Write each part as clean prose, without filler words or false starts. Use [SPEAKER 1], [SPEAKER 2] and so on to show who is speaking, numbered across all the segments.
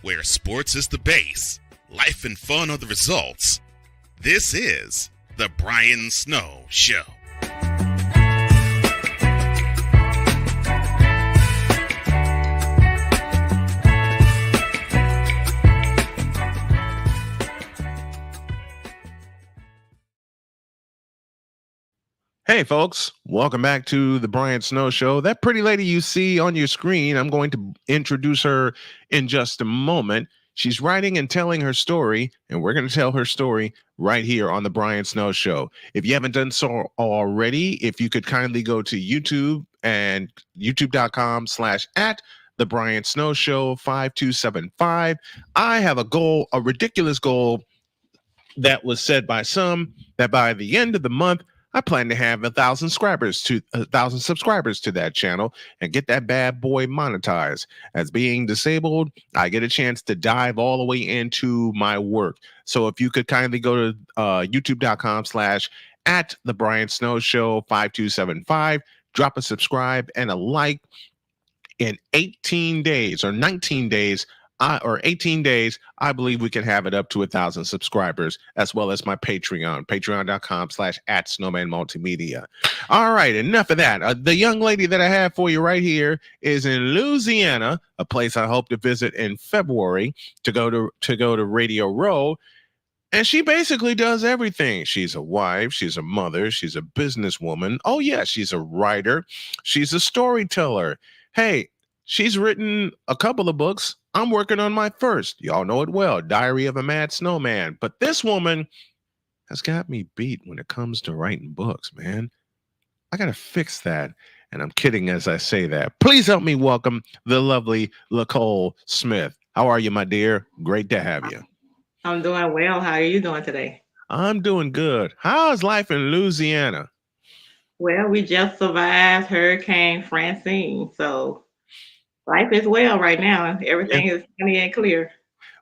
[SPEAKER 1] where sports is the base, life and fun are the results. This is The Brian Snow Show.
[SPEAKER 2] Hey folks, welcome back to the Brian Snow Show. That pretty lady you see on your screen, I'm going to introduce her in just a moment. She's writing and telling her story, and we're going to tell her story right here on the Brian Snow Show. If you haven't done so already, if you could kindly go to YouTube and youtube.com/@ the Brian Snow Show 5275. I have a goal, a ridiculous goal that was said by some, that by the end of the month, I plan to have 1,000 subscribers to that channel and get that bad boy monetized. As being disabled, I get a chance to dive all the way into my work. So if you could kindly go to youtube.com/@ the Brian Snow Show 5275, drop a subscribe and a like. In 18 days or 19 days, or 18 days, I believe we can have it up to 1,000 subscribers, as well as my Patreon, patreon.com/@ Snowman Multimedia. All right, enough of that. The young lady that I have for you right here is in Louisiana, a place I hope to visit in February to go to Radio Row. And she basically does everything. She's a wife, she's a mother, she's a businesswoman. Oh yeah, she's a writer, she's a storyteller. Hey, she's written a couple of books. I'm working on my first. Y'all know it well, Diary of a Mad Snowman. But this woman has got me beat when it comes to writing books, man. I got to fix that. And I'm kidding as I say that. Please help me welcome the lovely Lacole Smith. How are you, my dear? Great to have you.
[SPEAKER 3] I'm doing well. How are you doing today?
[SPEAKER 2] I'm doing good. How's life in Louisiana?
[SPEAKER 3] Well, we just survived Hurricane Francine, so life is well right now. Everything is sunny and clear.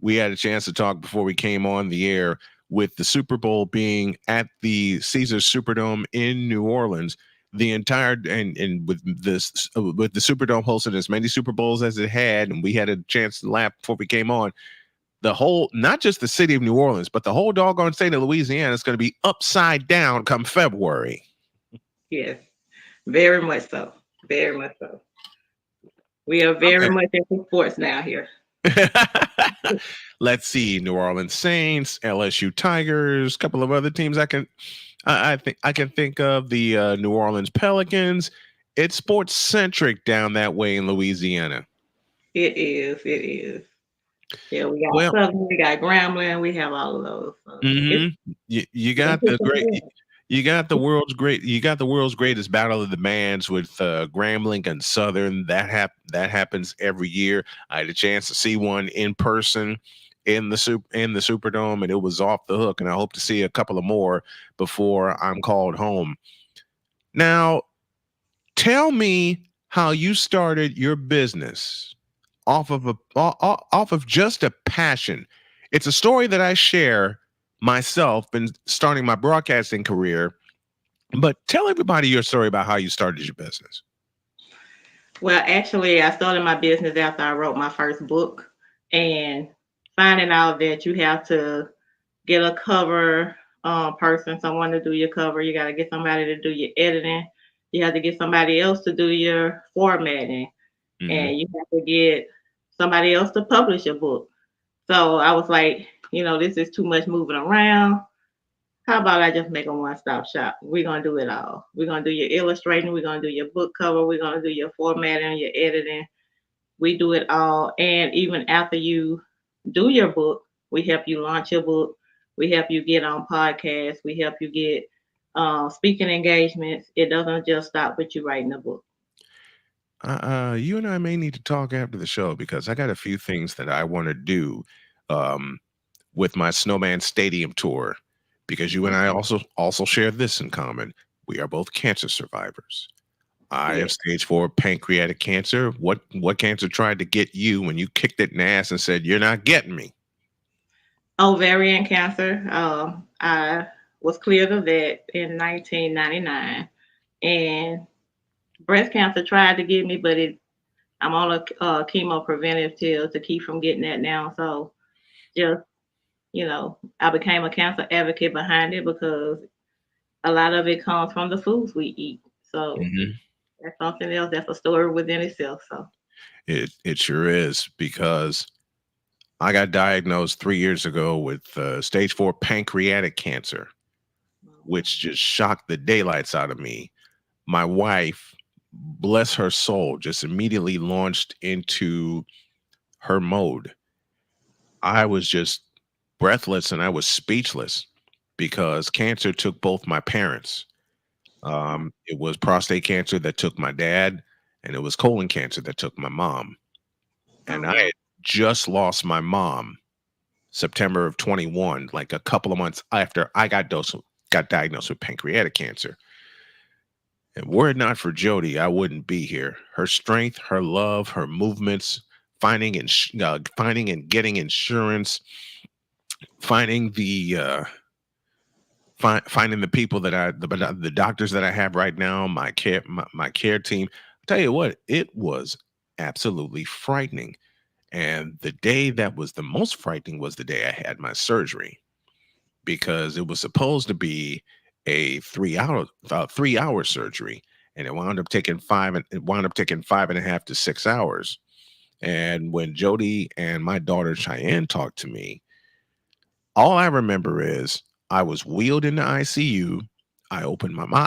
[SPEAKER 2] We had a chance to talk before we came on the air with the Super Bowl being at the Caesars Superdome in New Orleans. The entire and with the Superdome hosting as many Super Bowls as it had, and we had a chance to laugh before we came on. The whole, not just the city of New Orleans, but the whole doggone state of Louisiana is going to be upside down come February.
[SPEAKER 3] Yes, very much so. Very much so. We are very much into sports now here.
[SPEAKER 2] Let's see, New Orleans Saints, LSU Tigers, a couple of other teams I can think of, the New Orleans Pelicans. It's sports centric down that way in Louisiana.
[SPEAKER 3] It is. Yeah, we got Southern, we got Grambling, we have all of those. So
[SPEAKER 2] you got the world's greatest battle of the bands with Grambling and Southern. That happens every year. I had a chance to see one in person in the Superdome, and it was off the hook. And I hope to see a couple of more before I'm called home. Now, tell me how you started your business off of just a passion. It's a story that I share myself in starting my broadcasting career, but tell everybody your story about how you started your business.
[SPEAKER 3] Well, actually, I started my business after I wrote my first book, and finding out that you have to get a cover person, someone to do your cover. You got to get somebody to do your editing. You have to get somebody else to do your formatting. And you have to get somebody else to publish your book. So I was like, this is too much moving around. How about I just make a one-stop shop? We're going to do it all. We're going to do your illustrating. We're going to do your book cover. We're going to do your formatting, your editing. We do it all. And even after you do your book, we help you launch your book. We help you get on podcasts. We help you get speaking engagements. It doesn't just stop with you writing a book.
[SPEAKER 2] You and I may need to talk after the show, because I got a few things that I want to do with my Snowman Stadium tour, because you and I also share this in common. We are both cancer survivors. I have stage 4 pancreatic cancer. What cancer tried to get you when you kicked it in the ass and said, "You're not getting me"?
[SPEAKER 3] Ovarian cancer. I was cleared of that in 1999, and breast cancer tried to get me, but I'm on a chemo preventive pill to keep from getting that now. So just, I became a cancer advocate behind it because a lot of it comes from the foods we eat. So
[SPEAKER 2] Mhm.
[SPEAKER 3] that's something else. That's a story within itself. So
[SPEAKER 2] It sure is, because I got diagnosed 3 years ago with stage 4 pancreatic cancer, which just shocked the daylights out of me. My wife, bless her soul, just immediately launched into her mode. I was just breathless and I was speechless because cancer took both my parents. It was prostate cancer that took my dad, and it was colon cancer that took my mom.
[SPEAKER 3] oh
[SPEAKER 2] And I
[SPEAKER 3] wow.
[SPEAKER 2] had just lost my mom September of 21, like a couple of months after I got diagnosed with pancreatic cancer. And were it not for Jody, I wouldn't be here. Her strength, her love, her movements, finding and getting insurance, finding finding the people that the doctors that I have right now, my care team. I tell you what, it was absolutely frightening. And the day that was the most frightening was the day I had my surgery, because it was supposed to be a 3 hour surgery, and it wound up taking 5.5 to 6 hours. And when Jody and my daughter Cheyenne talked to me, all I remember is I was wheeled in the ICU. I opened my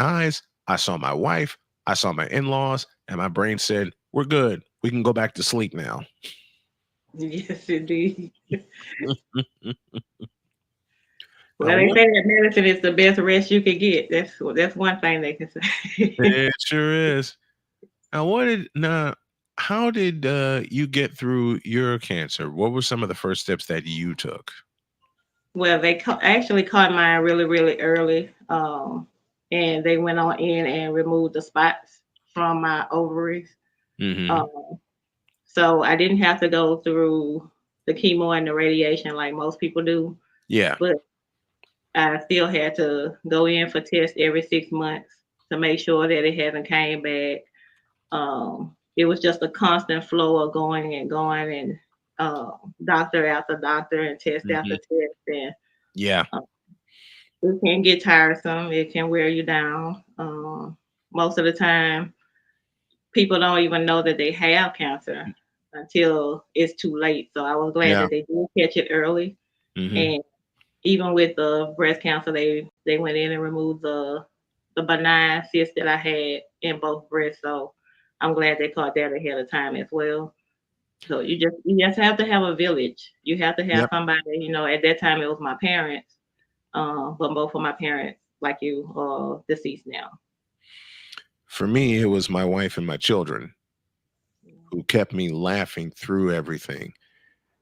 [SPEAKER 2] eyes. I saw my wife. I saw my in-laws, and my brain said, "We're good. We can go back to sleep now."
[SPEAKER 3] Yes, indeed.
[SPEAKER 2] Now,
[SPEAKER 3] Well, they say that medicine is the best rest you can get. That's one thing they can say.
[SPEAKER 2] it sure is. Now, how did you get through your cancer? What were some of the first steps that you took?
[SPEAKER 3] Well, they actually caught mine really, really early, and they went on in and removed the spots from my ovaries.
[SPEAKER 2] Hmm.
[SPEAKER 3] Um, so I didn't have to go through the chemo and the radiation like most people do,
[SPEAKER 2] Yeah.
[SPEAKER 3] but I still had to go in for tests every 6 months to make sure that it hasn't came back. It was just a constant flow of going and going, and doctor after doctor and test
[SPEAKER 2] Hmm.
[SPEAKER 3] after test, and
[SPEAKER 2] Yeah.
[SPEAKER 3] uh, it can get tiresome. It can wear you down. Most of the time, people don't even know that they have cancer until it's too late. So I was glad
[SPEAKER 2] Yeah.
[SPEAKER 3] that they did catch it early.
[SPEAKER 2] Hmm.
[SPEAKER 3] And even with the breast cancer, they went in and removed the benign cyst that I had in both breasts. So I'm glad they caught that ahead of time as well. So you just have to have a village. You have to have
[SPEAKER 2] Yep.
[SPEAKER 3] somebody. At that time it was my parents, but both of my parents, like you, are deceased now.
[SPEAKER 2] For me, it was my wife and my children who kept me laughing through everything.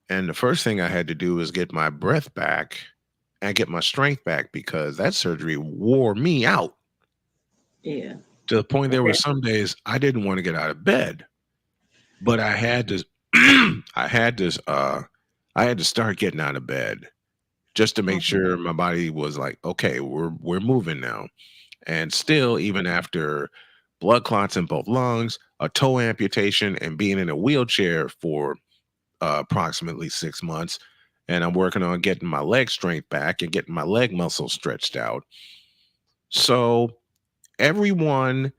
[SPEAKER 2] And the first thing I had to do was get my breath back and get my strength back, because that surgery wore me out
[SPEAKER 3] Yeah.
[SPEAKER 2] to the point there were
[SPEAKER 3] Okay.
[SPEAKER 2] some days I didn't want to get out of bed, but I had to I had to I had to start getting out of bed just to make
[SPEAKER 3] Mhm.
[SPEAKER 2] sure my body was like, okay, we're moving now. And still, even after blood clots in both lungs, a toe amputation, and being in a wheelchair for approximately 6 months, and I'm working on getting my leg strength back and getting my leg muscles stretched out. So everyone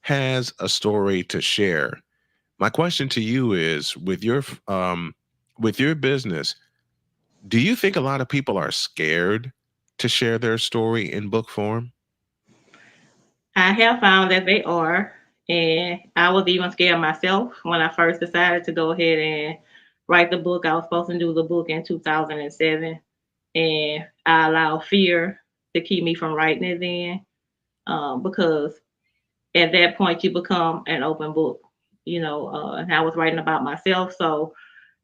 [SPEAKER 2] has a story to share. My question to you is, with your business, do you think a lot of people are scared to share their story in book form?
[SPEAKER 3] I have found that they are, and I was even scared myself when I first decided to go ahead and write the book. I was supposed to do the book in 2007, and I allowed fear to keep me from writing it then, because at that point you become an open book, and I was writing about myself, so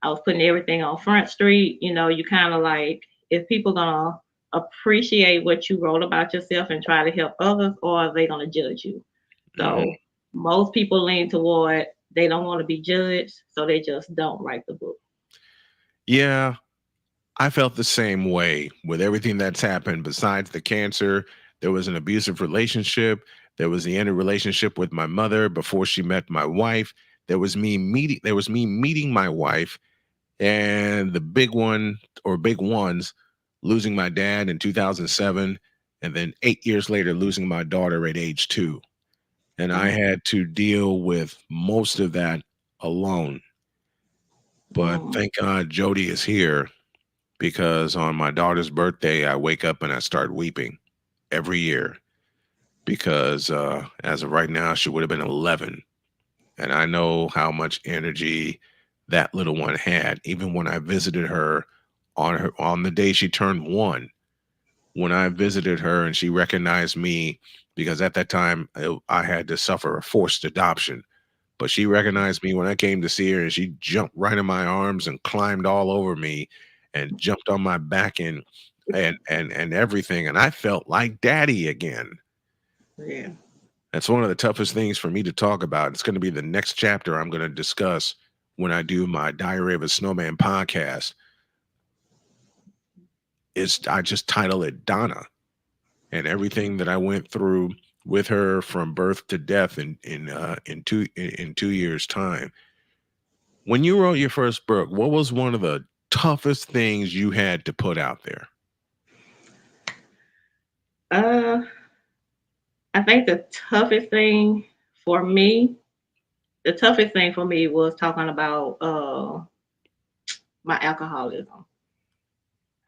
[SPEAKER 3] I was putting everything on Front Street. You kind of like, if people gonna appreciate what you wrote about yourself and try to help others, or are they gonna judge you?
[SPEAKER 2] Hmm.
[SPEAKER 3] So most people lean toward they don't want to be judged, so they just don't write the book.
[SPEAKER 2] Yeah, I felt the same way with everything that's happened. Besides the cancer, there was an abusive relationship. There was the end of relationship with my mother before she met my wife. There was me meeting my wife, and the big one or big ones, losing my dad in 2007, and then 8 years later losing my daughter at age 2. And I had to deal with most of that alone. But thank God Jody is here, because on my daughter's birthday, I wake up and I start weeping every year, because as of right now, she would have been 11. And I know how much energy that little one had. Even when I visited her on the day she turned 1, when I visited her and she recognized me, because at that time I had to suffer a forced adoption. But she recognized me when I came to see her, and she jumped right in my arms and climbed all over me and jumped on my back and everything. And I felt like daddy again.
[SPEAKER 3] Yeah.
[SPEAKER 2] That's one of the toughest things for me to talk about. It's going to be the next chapter I'm going to discuss when I do my Diary of a Snowman podcast. I just title it Donna, and everything that I went through with her from birth to death in 2 years' time. When you wrote your first book, what was one of the toughest things you had to put out there?
[SPEAKER 3] I think the toughest thing for me was talking about my alcoholism.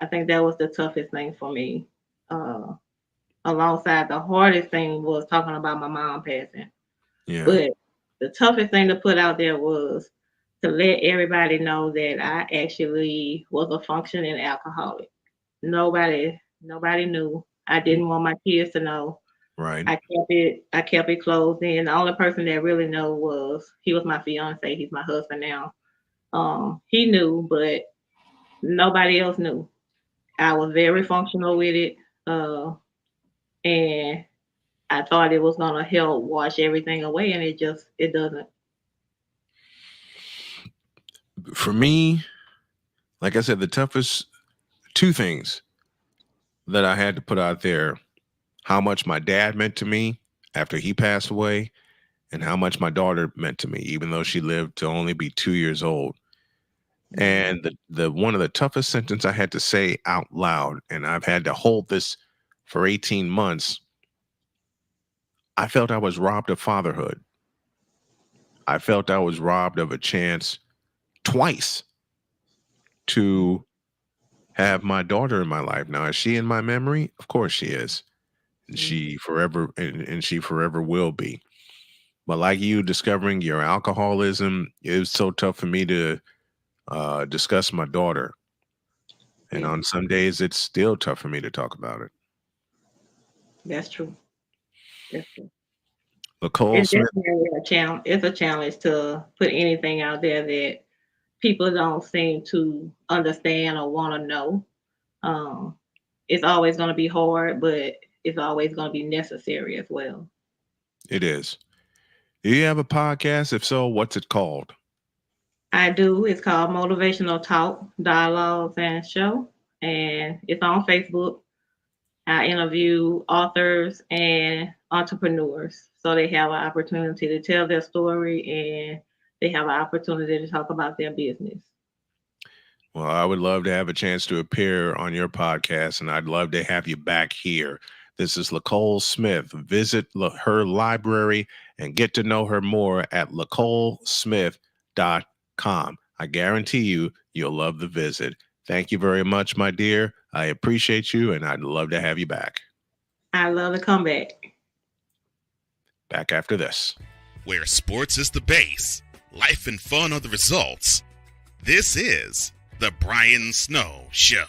[SPEAKER 3] I think that was the toughest thing for me. Alongside the hardest thing was talking about my mom passing.
[SPEAKER 2] Yeah.
[SPEAKER 3] But the toughest thing to put out there was to let everybody know that I actually was a functioning alcoholic. Nobody knew. I didn't want my kids to know.
[SPEAKER 2] Right.
[SPEAKER 3] I kept it closed in. The only person that really knew he was my fiance. He's my husband now. He knew, but nobody else knew. I was very functional with it. And I thought it was gonna help wash everything away, and it doesn't.
[SPEAKER 2] For me, like I said, the toughest two things that I had to put out there: how much my dad meant to me after he passed away, and how much my daughter meant to me, even though she lived to only be 2 years old. And the one of the toughest sentence I had to say out loud, and I've had to hold this for 18 months. I felt I was robbed of fatherhood. I felt I was robbed of a chance twice to have my daughter in my life. Now, is she in my memory? Of course she is. And she forever will be. But like you discovering your alcoholism, it was so tough for me to discuss my daughter. And on some days, it's still tough for me to talk about it.
[SPEAKER 3] That's true. That's true.
[SPEAKER 2] Lacole
[SPEAKER 3] It's
[SPEAKER 2] Smith.
[SPEAKER 3] definitely a challenge. It's a challenge to put anything out there that people don't seem to understand or want to know. It's always going to be hard, but it's always going to be necessary as well.
[SPEAKER 2] It is. Do you have a podcast? If so, what's it called?
[SPEAKER 3] I do. It's called Motivational Talk, Dialogues and Show, and it's on Facebook. I interview authors and entrepreneurs so they have an opportunity to tell their story and they have an opportunity to talk about their business.
[SPEAKER 2] Well, I would love to have a chance to appear on your podcast, and I'd love to have you back here. This is Lacole Smith. Visit her library and get to know her more at lacolesmith.com. I guarantee you'll love the visit. Thank you very much, my dear. I appreciate you, and I'd love to have you back.
[SPEAKER 3] I love to come back.
[SPEAKER 2] Back after this.
[SPEAKER 1] Where sports is the base, life and fun are the results. This is The Brian Snow Show.